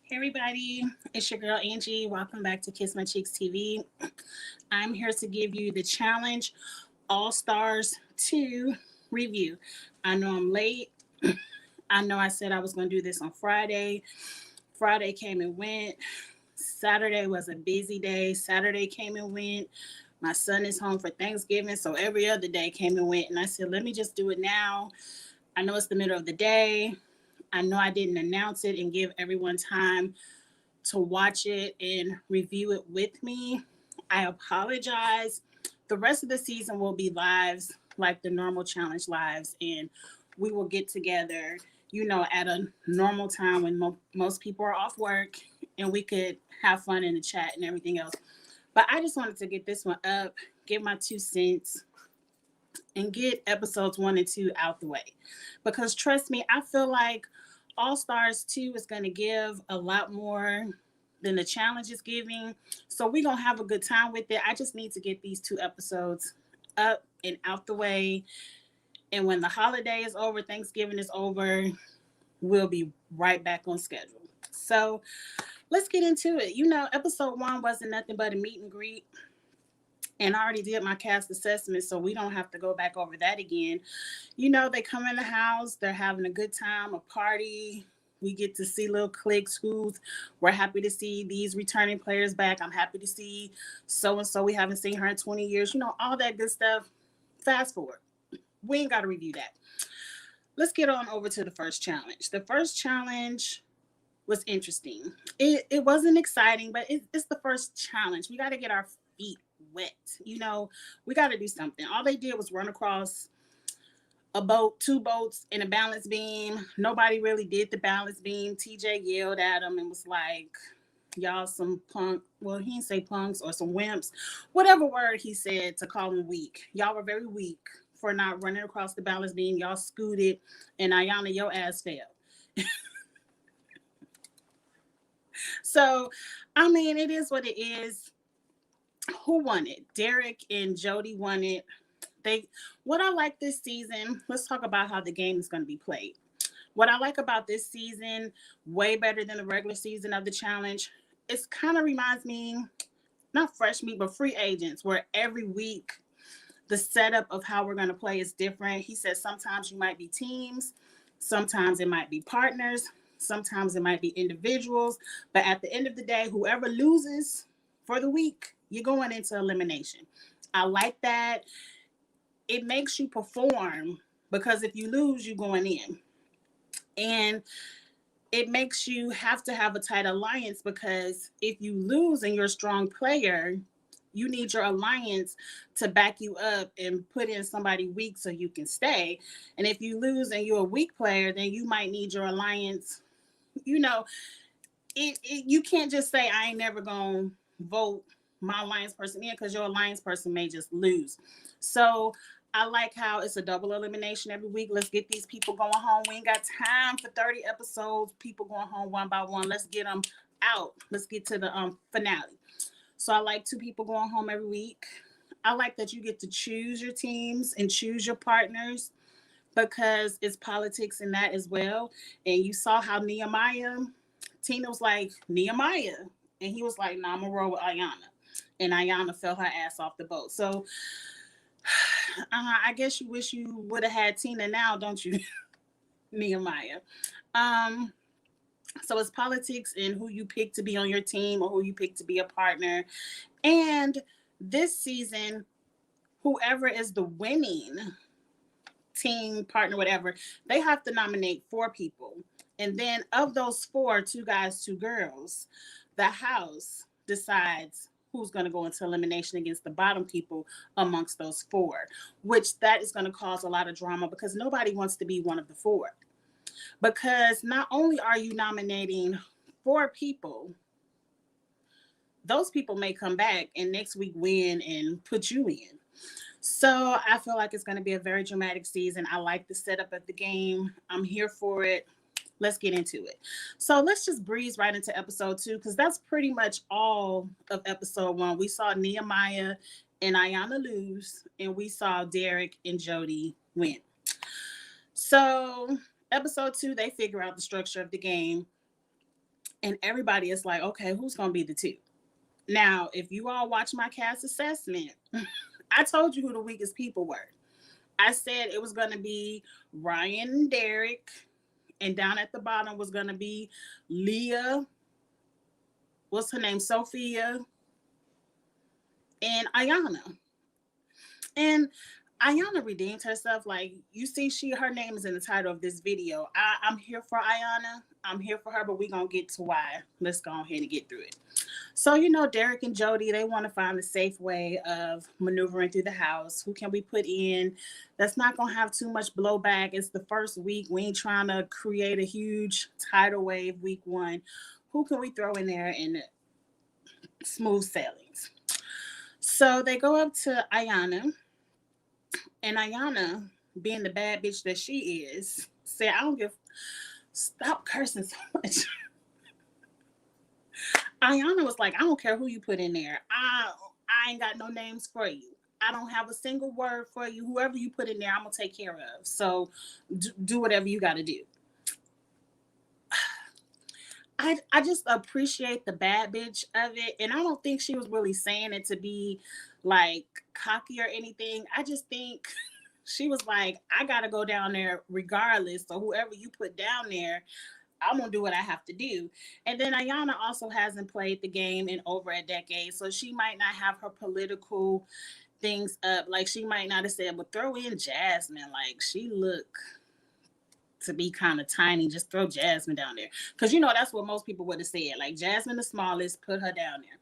Hey everybody, it's your girl Angie. Welcome back to Kiss My Cheeks TV. I'm here to give you the challenge All Stars 2 review. I know I'm late. I know I said I was going to do this on Friday. Friday came and went. Saturday was a busy day. Saturday came and went. My son is home for Thanksgiving, so every other day came and went. And I said, let me just do it now. I know it's the middle of the day. I know I didn't announce it and give everyone time to watch it and review it with me. I apologize. The rest of the season will be lives like the normal challenge lives, and we will get together, at a normal time when most people are off work and we could have fun in the chat and everything else. But I just wanted to get this one up, give my 2 cents, and get episodes 1 and 2 out the way. Because trust me, I feel like All Stars 2 is going to give a lot more than the challenge is giving. So we're going to have a good time with it. I just need to get these 2 episodes up and out the way. And when the holiday is over, Thanksgiving is over, we'll be right back on schedule. So let's get into it. Episode 1 wasn't nothing but a meet and greet. And I already did my cast assessment, so we don't have to go back over that again. They come in the house, they're having a good time, a party. We get to see little cliques who's we're happy to see these returning players back. I'm happy to see so and so. We haven't seen her in 20 years. All that good stuff. Fast forward. We ain't got to review that. Let's get on over to the first challenge. The first challenge was interesting. It wasn't exciting, but it's the first challenge. We got to get our feet wet. We got to do something. All they did was run across a boat, 2 boats, and a balance beam. Nobody really did the balance beam. TJ yelled at him and was like, y'all some punk. Well, he didn't say punks or some wimps. Whatever word he said to call them weak. Y'all were very weak for not running across the balance beam. Y'all scooted, and Ayanna, your ass fell. So, I mean, it is what it is. Who won it? Derek and Jody won it. What I like this season, let's talk about how the game is going to be played. What I like about this season, way better than the regular season of the challenge, it kind of reminds me, not fresh meat, but free agents, where every week the setup of how we're going to play is different. He says sometimes you might be teams, sometimes it might be partners, sometimes it might be individuals, but at the end of the day, whoever loses for the week, you're going into elimination. I like that. It makes you perform because if you lose, you're going in. And it makes you have to have a tight alliance because if you lose and you're a strong player, you need your alliance to back you up and put in somebody weak so you can stay. And if you lose and you're a weak player, then you might need your alliance. You know, you can't just say, I ain't never going to vote my alliance person in because your alliance person may just lose. So I like how it's a double elimination every week. Let's get these people going home. We ain't got time for 30 episodes, people going home one by one. Let's get them out. Let's get to the finale. So I like 2 people going home every week. I like that you get to choose your teams and choose your partners because it's politics in that as well. And you saw how Tina was like, Nehemiah. And he was like, nah, I'm going to roll with Ayanna. And Ayanna fell her ass off the boat. So I guess you wish you would have had Tina now, don't you, Nehemiah? Um, so it's politics and who you pick to be on your team or who you pick to be a partner. And this season, whoever is the winning team, partner, whatever, they have to nominate 4 people. And then of those 4, 2 guys, 2 girls, the house decides who's going to go into elimination against the bottom people amongst those 4, which that is going to cause a lot of drama because nobody wants to be one of the 4. Because not only are you nominating 4 people, those people may come back and next week win and put you in. So I feel like it's going to be a very dramatic season. I like the setup of the game. I'm here for it. Let's get into it. So let's just breeze right into episode 2 because that's pretty much all of episode 1. We saw Nehemiah and Ayanna lose, and we saw Derek and Jody win. So episode 2, they figure out the structure of the game. And everybody is like, okay, who's going to be the two? Now, if you all watch my cast assessment, I told you who the weakest people were. I said it was going to be Ryan and Derek, and down at the bottom was going to be Leah, what's her name, Sophia, and Ayanna. And Ayanna redeemed herself. Like, you see, her name is in the title of this video. I'm here for Ayanna. I'm here for her, but we're going to get to why. Let's go ahead and get through it. So, Derek and Jody, they want to find a safe way of maneuvering through the house. Who can we put in that's not going to have too much blowback? It's the first week. We ain't trying to create a huge tidal wave week one. Who can we throw in there in smooth sailings? So they go up to Ayanna, and Ayanna, being the bad bitch that she is, said, I don't give... Stop cursing so much. Ayanna was like, I don't care who you put in there. I ain't got no names for you. I don't have a single word for you. Whoever you put in there, I'm going to take care of. So do whatever you got to do. I just appreciate the bad bitch of it. And I don't think she was really saying it to be like cocky or anything. I just think she was like, I got to go down there regardless. So whoever you put down there, I'm going to do what I have to do. And then Ayanna also hasn't played the game in over a decade. So she might not have her political things up. Like, she might not have said, but throw in Jasmine. Like, she look to be kind of tiny. Just throw Jasmine down there. Because, that's what most people would have said. Like, Jasmine the smallest, put her down there.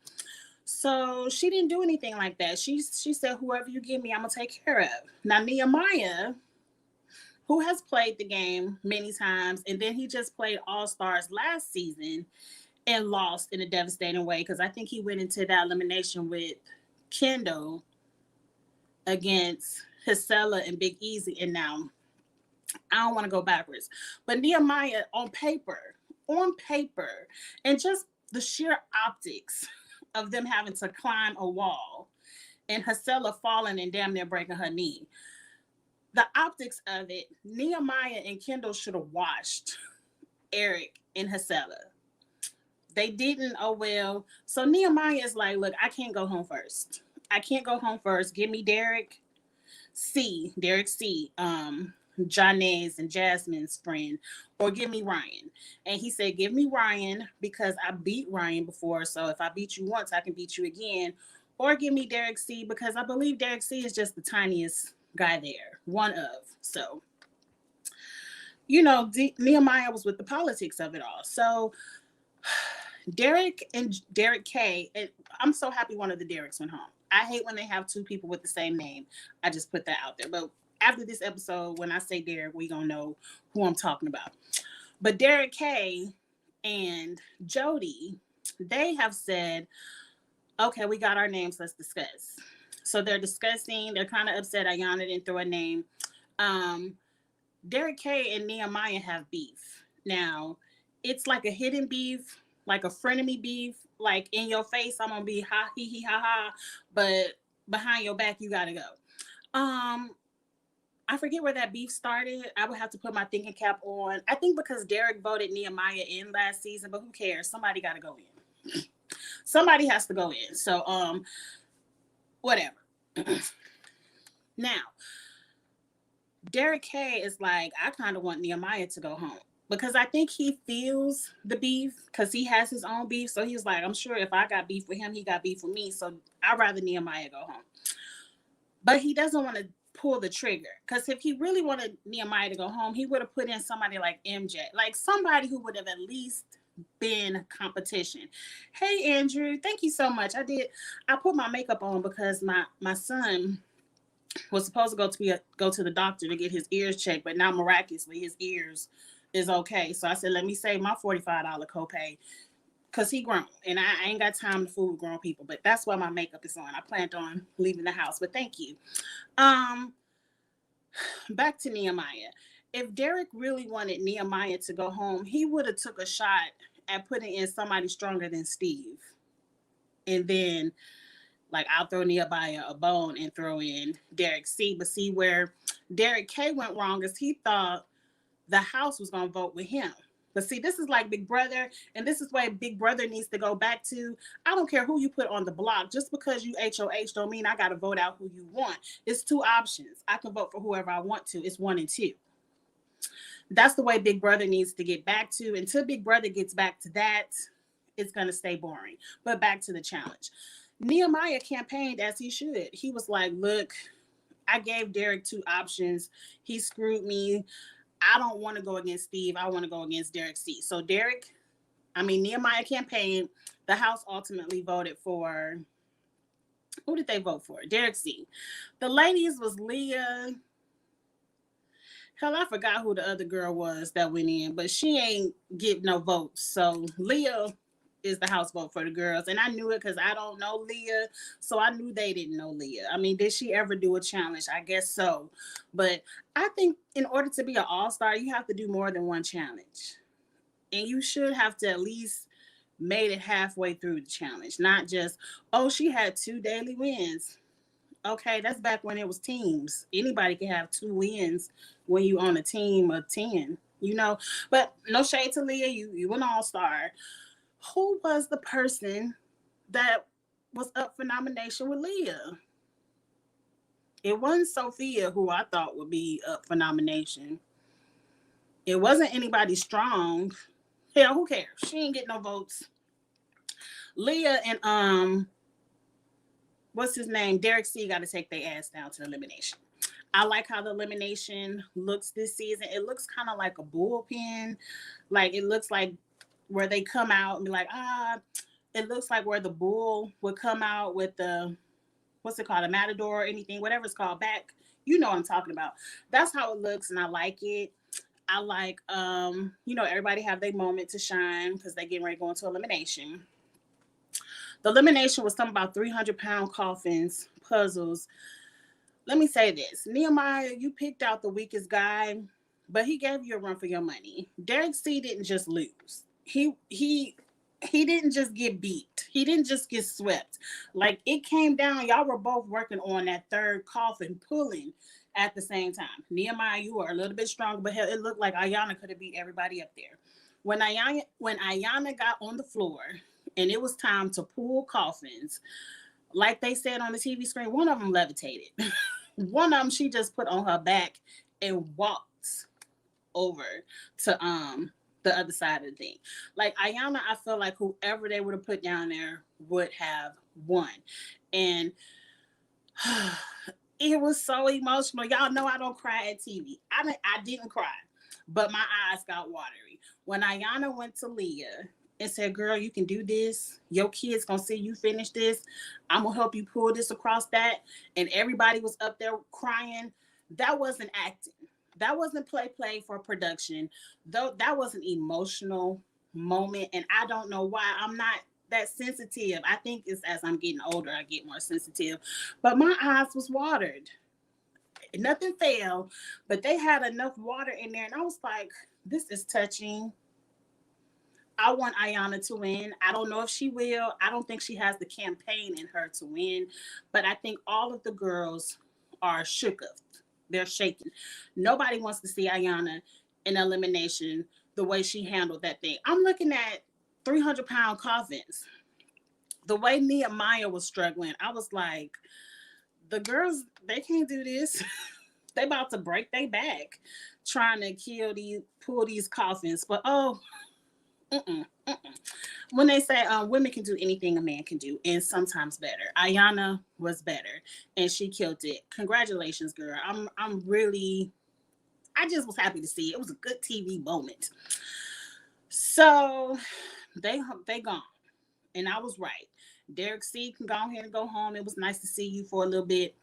So she didn't do anything like that. She said, whoever you give me, I'm going to take care of. Now, Nehemiah, who has played the game many times, and then he just played All-Stars last season and lost in a devastating way, because I think he went into that elimination with Kendall against Hisela and Big Easy. And now, I don't want to go backwards, but Nehemiah on paper, and just the sheer optics of them having to climb a wall and Hisela falling and damn near breaking her knee. The optics of it, Nehemiah and Kendall should have watched Eric and Hisela. They didn't. Oh, well. So Nehemiah is like, look, I can't go home first. Give me Derek C. Janae's and Jasmine's friend, or give me Ryan. And he said, give me Ryan because I beat Ryan before. So if I beat you once, I can beat you again. Or give me Derek C because I believe Derek C is just the tiniest guy there, one of. So, Nehemiah was with the politics of it all. So Derek and Derek K, and I'm so happy one of the Dereks went home. I hate when they have two people with the same name. I just put that out there. But after this episode, when I say Derek, we gonna know who I'm talking about. But Derek K and Jody, they have said, okay, we got our names, let's discuss. So they're discussing, they're kind of upset Ayanna didn't throw a name. Derek K and Nehemiah have beef. Now, it's like a hidden beef, like a frenemy beef, like in your face, I'm gonna be ha he he ha ha, but behind your back, you gotta go. I forget where that beef started. I would have to put my thinking cap on. I think because Derek voted Nehemiah in last season, but who cares? Somebody got to go in. Somebody has to go in. So, whatever. Now, Derek K is like, I kind of want Nehemiah to go home because I think he feels the beef because he has his own beef. So he's like, I'm sure if I got beef with him, he got beef with me. So I'd rather Nehemiah go home. But he doesn't want to pull the trigger because if he really wanted Nehemiah to go home, he would have put in somebody like MJ, like somebody who would have at least been competition. Hey Andrew, thank you so much. I put my makeup on because my son was supposed to go to the doctor to get his ears checked, but now miraculously his ears is okay. So I said, let me save my $45 copay because he grown and I ain't got time to fool with grown people. But that's why my makeup is on. I planned on leaving the house, but thank you. Back to Nehemiah. If Derek really wanted Nehemiah to go home, he would have took a shot at putting in somebody stronger than Steve. And then, like, I'll throw Nehemiah a bone and throw in Derek C. But see, where Derek K went wrong is he thought the house was going to vote with him. But see, this is like Big Brother, and this is why Big Brother needs to go back to. I don't care who you put on the block. Just because you HOH don't mean I got to vote out who you want. It's two options. I can vote for whoever I want to. It's 1 and 2. That's the way Big Brother needs to get back to. Until Big Brother gets back to that, it's going to stay boring. But back to the challenge. Nehemiah campaigned as he should. He was like, look, I gave Derek 2 options. He screwed me. I don't want to go against Steve. I want to go against Derek C. So Nehemiah campaigned. The House ultimately voted for, who did they vote for? Derek C. The ladies was Leah. Hell, I forgot who the other girl was that went in, but she ain't get no votes. So Leah is the House vote for the girls. And I knew it because I don't know Leah. So I knew they didn't know Leah. I mean, did she ever do a challenge? I guess so. But I think in order to be an all-star, you have to do more than one challenge. And you should have to at least made it halfway through the challenge. Not just, oh, she had 2 daily wins. Okay, that's back when it was teams. Anybody can have 2 wins when you on a team of 10, you know. But no shade to Leah, you an all-star. Who was the person that was up for nomination with Leah? It wasn't Sophia, who I thought would be up for nomination. It wasn't anybody strong. Hell, who cares? She ain't get no votes. Leah and what's his name? Derek C got to take their ass down to elimination. I like how the elimination looks this season. It looks kind of like a bullpen. Like it looks like where they come out and be like, it looks like where the bull would come out with the, what's it called, a matador or anything, whatever it's called back. You know what I'm talking about. That's how it looks, and I like it. I like, everybody have their moment to shine because they getting ready to go into elimination. The elimination was something about 300-pound coffins, puzzles. Let me say this. Nehemiah, you picked out the weakest guy, but he gave you a run for your money. Derek C didn't just lose. He didn't just get beat. He didn't just get swept. Like, it came down. Y'all were both working on that third coffin, pulling at the same time. Nehemiah, you were a little bit stronger, but hell, it looked like Ayanna could have beat everybody up there. When Ayanna got on the floor and it was time to pull coffins, like they said on the TV screen, one of them levitated. One of them she just put on her back and walked over to the other side of the thing. Like Ayanna, I feel like whoever they would have put down there would have won. And it was so emotional. Y'all know I don't cry at TV. I didn't cry, but my eyes got watery. When Ayanna went to Leah and said, girl, you can do this. Your kids gonna see you finish this. I'm gonna help you pull this across that. And everybody was up there crying. That wasn't acting. That wasn't play for production. Though that was an emotional moment. And I don't know why I'm not that sensitive. I think it's as I'm getting older, I get more sensitive. But my eyes was watered. Nothing fell, but they had enough water in there. And I was like, this is touching. I want Ayanna to win. I don't know if she will. I don't think she has the campaign in her to win. But I think all of the girls are shook up. They're shaking. Nobody wants to see Ayanna in elimination the way she handled that thing. I'm looking at 300-pound coffins. The way Nehemiah was struggling, I was like, the girls, they can't do this. They about to break their back trying to pull these coffins. But when they say women can do anything a man can do, and sometimes better, Ayanna was better, and she killed it. Congratulations, girl. I just was happy to see it. It was a good TV moment. So they gone, and I was right. Derek C can go ahead and go home. It was nice to see you for a little bit.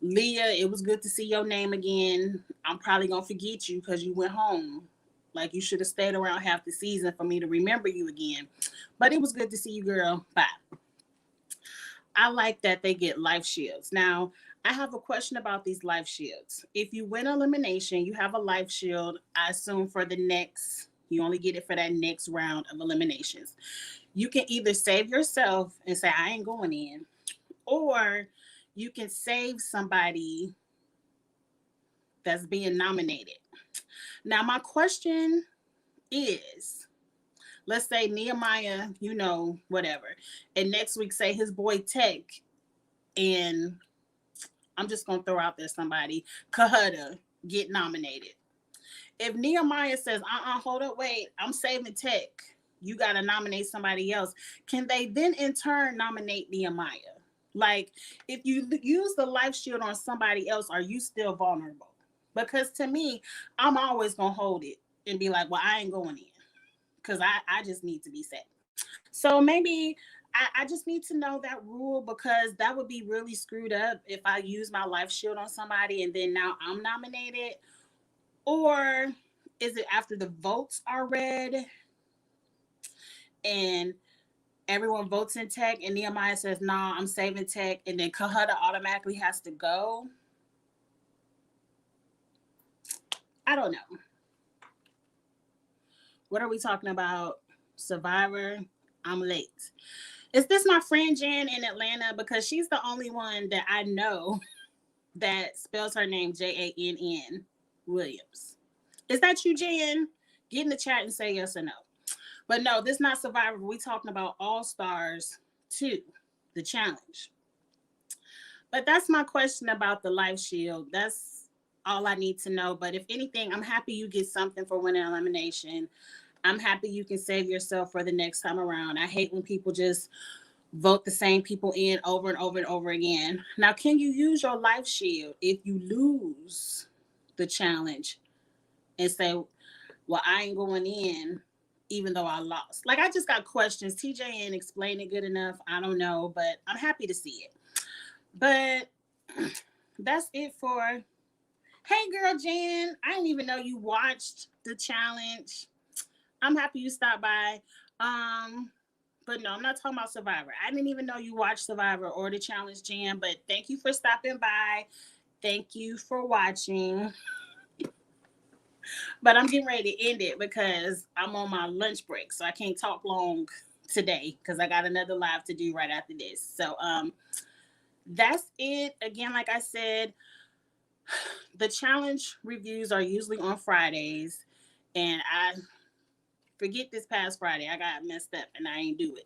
Leah, it was good to see your name again. I'm probably gonna forget you because you went home. Like, you should have stayed around half the season for me to remember you again. But it was good to see you, girl. Bye. I like that they get life shields. Now, I have a question about these life shields. If you win elimination, you have a life shield. I assume you only get it for that next round of eliminations. You can either save yourself and say, I ain't going in, or you can save somebody that's being nominated. Now, my question is, let's say Nehemiah, whatever, and next week say his boy Tech, and I'm just gonna throw out there somebody, Kahutta, get nominated. If Nehemiah says, hold up, wait, I'm saving Tech, you gotta nominate somebody else, can they then in turn nominate Nehemiah? Like, if you use the life shield on somebody else, are you still vulnerable? Because to me, I'm always gonna hold it and be like, well, I ain't going in, because I just need to be safe. So maybe I just need to know that rule, because that would be really screwed up if I use my life shield on somebody and then now I'm nominated. Or is it after the votes are read and everyone votes in Tech and Nehemiah says, nah, I'm saving Tech, and then Kahutta automatically has to go? I don't know. What are we talking about? Survivor? I'm late. Is this my friend Jan in Atlanta? Because she's the only one that I know that spells her name Jann Williams. Is that you, Jan? Get in the chat and say yes or no. But no, this is not Survivor. We're talking about All Stars 2, the challenge. But that's my question about the life shield. That's all I need to know. But if anything, I'm happy you get something for winning elimination. I'm happy you can save yourself for the next time around. I hate when people just vote the same people in over and over and over again. Now, can you use your life shield if you lose the challenge and say, well, I ain't going in even though I lost? Like, I just got questions. TJ ain't explained it good enough. I don't know, but I'm happy to see it. But that's it for, hey girl Jan, I didn't even know you watched the challenge. I'm happy you stopped by. But no, I'm not talking about Survivor. I didn't even know you watched Survivor or the challenge, Jan, but thank you for stopping by. Thank you for watching. But I'm getting ready to end it because I'm on my lunch break, so I can't talk long today because I got another live to do right after this. So that's it. Again, like I said, the challenge reviews are usually on Fridays, and I forget this past Friday. I got messed up and I ain't do it.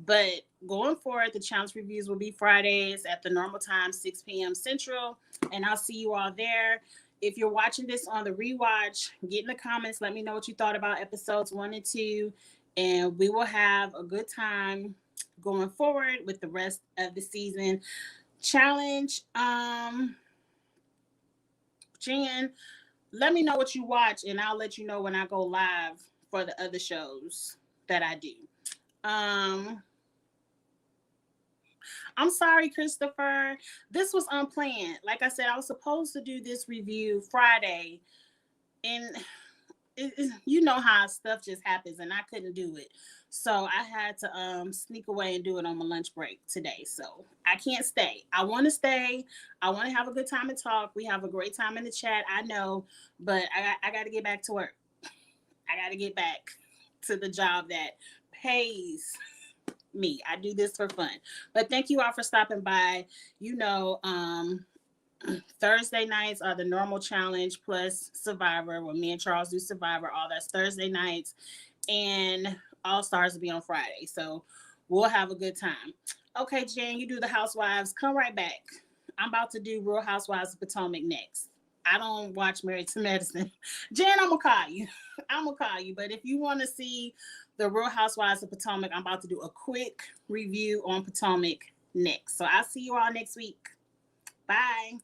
But going forward, the challenge reviews will be Fridays at the normal time, 6 p.m. Central, and I'll see you all there. If you're watching this on the rewatch, get in the comments. Let me know what you thought about episodes 1 and 2, and we will have a good time going forward with the rest of the season. Challenge, Jan, let me know what you watch, and I'll let you know when I go live for the other shows that I do. I'm sorry, Christopher. This was unplanned. Like I said, I was supposed to do this review Friday, and you know how stuff just happens, and I couldn't do it. So I had to sneak away and do it on my lunch break today. So I can't stay. I want to stay. I want to have a good time and talk. We have a great time in the chat, I know, but I got to get back to work. I got to get back to the job that pays me. I do this for fun. But thank you all for stopping by. Thursday nights are the normal challenge plus Survivor, where me and Charles do Survivor. All that's Thursday nights, and All Stars will be on Friday. So we'll have a good time. Okay, Jan, you do the Housewives. Come right back. I'm about to do Real Housewives of Potomac next. I don't watch Married to Medicine. Jan, I'm going to call you. I'm going to call you. But if you want to see the Real Housewives of Potomac, I'm about to do a quick review on Potomac next. So I'll see you all next week. Bye.